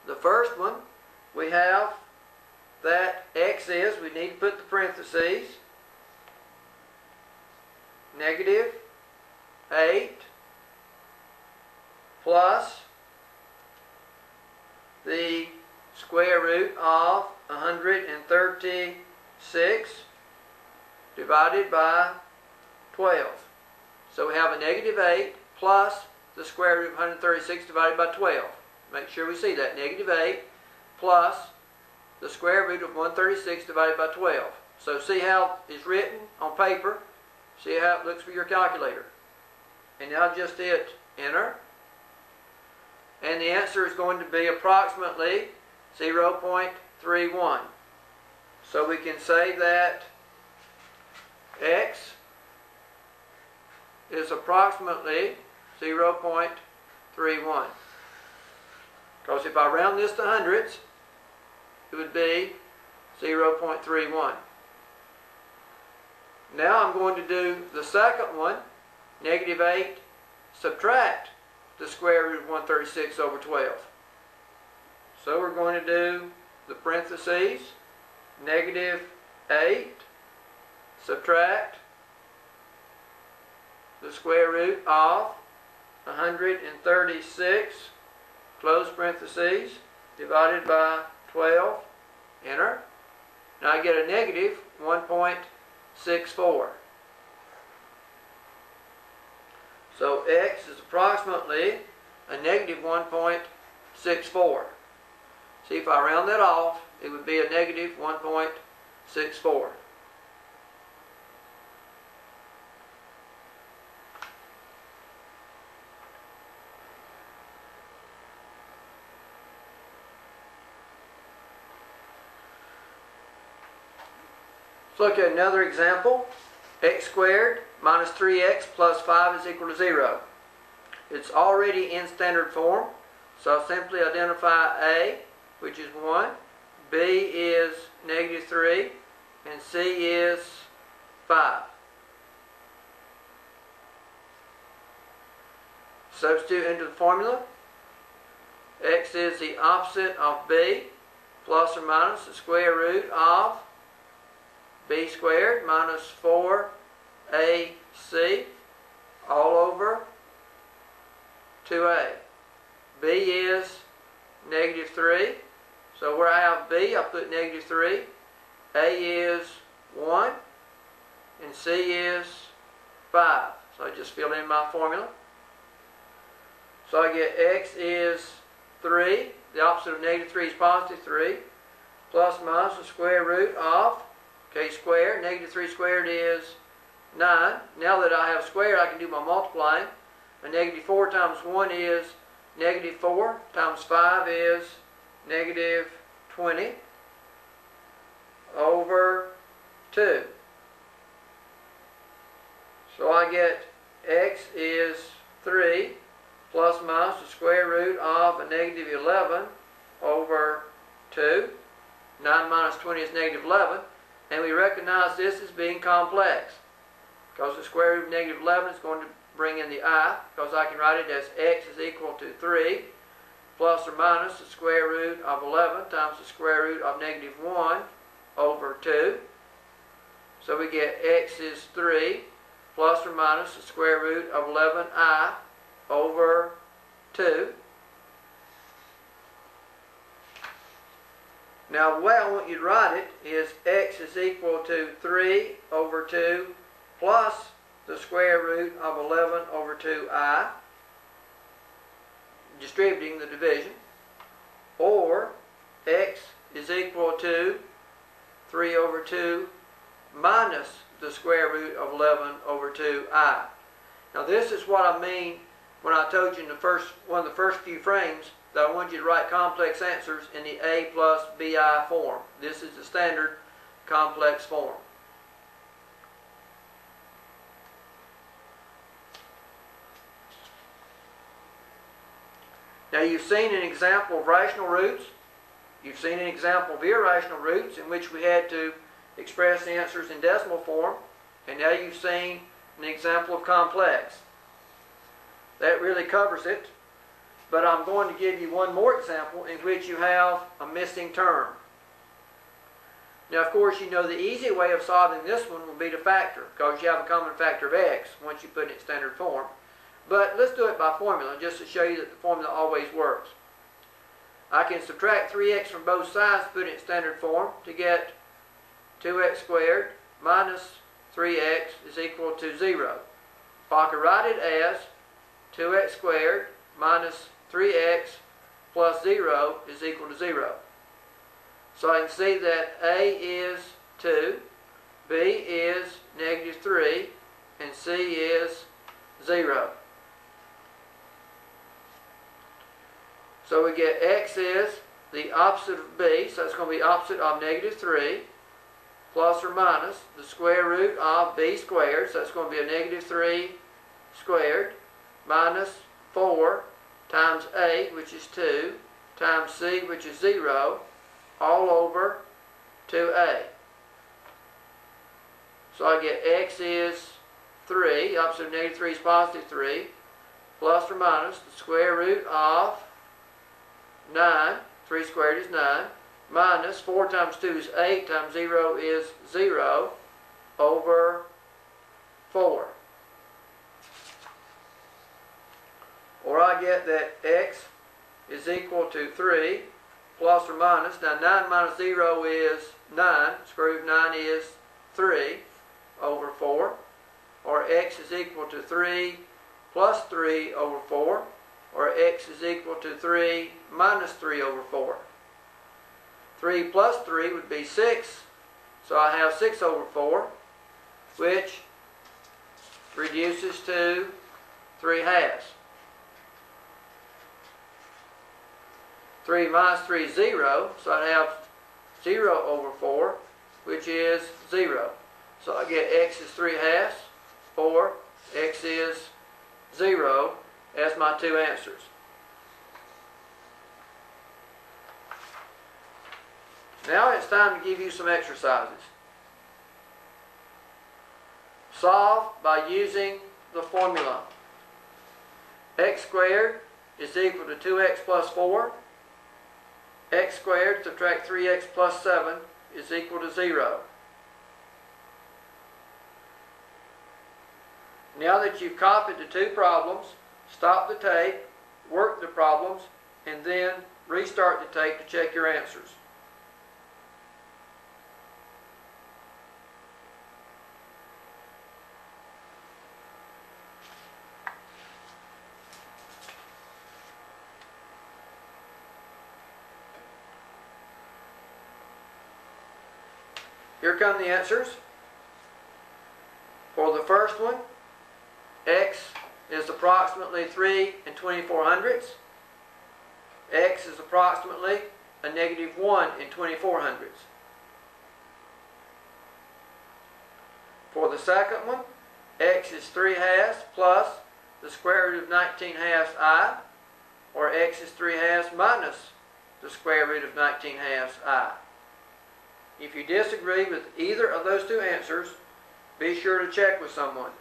The first one, we have that x is, we need to put the parentheses, negative 8 plus the square root of 136 divided by 12. So we have a negative 8 plus the square root of 136 divided by 12. Make sure we see that. Negative 8 plus the square root of 136 divided by 12. So see how it's written on paper. See how it looks for your calculator. And now just hit enter. And the answer is going to be approximately 0.31. So we can say that x is approximately 0.31. Because if I round this to hundreds, it would be 0.31. Now I'm going to do the second one, negative 8, subtract the square root of 136 over 12. So we're going to do the parentheses, negative 8, subtract the square root of 136, close parentheses, divided by 12, enter. Now I get a negative 1.64. So x is approximately a negative 1.64. See, if I round that off, it would be a negative 1.64. Let's look at another example. X squared minus 3x plus 5 is equal to 0. It's already in standard form, so I'll simply identify A, which is 1, B is negative 3, and C is 5. Substitute into the formula. X is the opposite of B, plus or minus the square root of b squared minus 4ac all over 2a. B is negative 3. So where I have B, I put negative 3. A is 1. And C is 5. So I just fill in my formula. So I get x is 3. The opposite of negative 3 is positive 3. Plus minus the square root of k squared. Negative 3 squared is 9. Now that I have squared, I can do my multiplying. A negative 4 times 1 is negative 4 times 5 is negative 20 over 2. So I get x is 3 plus minus the square root of a negative 11 over 2. 9 minus 20 is negative 11. And we recognize this as being complex. Because the square root of negative 11 is going to bring in the I, because I can write it as x is equal to 3 plus or minus the square root of 11 times the square root of negative 1 over 2. So we get x is 3 plus or minus the square root of 11i over 2. Now the way I want you to write it is x is equal to 3 over 2 plus the square root of 11 over 2i, distributing the division, or x is equal to 3 over 2 minus the square root of 11 over 2i. Now this is what I mean when I told you in one of the first few frames that I want you to write complex answers in the a plus bi form. This is the standard complex form. Now you've seen an example of rational roots. You've seen an example of irrational roots in which we had to express the answers in decimal form. And now you've seen an example of complex. That really covers it. but I'm going to give you one more example in which you have a missing term. Now, of course, you know the easy way of solving this one will be to factor, because you have a common factor of x once you put it in standard form. But let's do it by formula, just to show you that the formula always works. I can subtract 3x from both sides, put it in standard form, to get 2x squared minus 3x is equal to 0. I can write it as 2x squared minus 3x plus 0 is equal to 0. So I can see that A is 2, B is negative 3, and C is 0. So we get x is the opposite of b, so it's going to be opposite of negative 3, plus or minus the square root of b squared, so it's going to be a negative 3 squared, minus 4 times a, which is 2, times c, which is 0, all over 2a. So I get x is 3, opposite of negative 3 is positive 3, plus or minus the square root of 9, 3 squared is 9, minus 4 times 2 is 8, times 0 is 0, over 4. Or I get that x is equal to 3, plus or minus, now 9 minus 0 is 9, square root of 9 is 3, over 4. Or x is equal to 3 plus 3 over 4. Or x is equal to 3 minus 3 over 4. 3 plus 3 would be 6, so I have 6 over 4, which reduces to 3 halves. 3 minus 3 is 0, so I have 0 over 4, which is 0. So I get x is 3 halves, or x is 0 as my two answers. Now it's time to give you some exercises. Solve by using the formula. X squared is equal to 2x plus 4. X squared subtract 3x plus 7 is equal to 0. Now that you've copied the two problems, stop the tape, work the problems, and then restart the tape to check your answers. Here come the answers. For the first one, x is approximately 3 24/100. X is approximately a negative 1 24/100. For the second one, x is 3 halves plus the square root of 19 halves I, or x is 3 halves minus the square root of 19 halves I. If you disagree with either of those two answers, be sure to check with someone.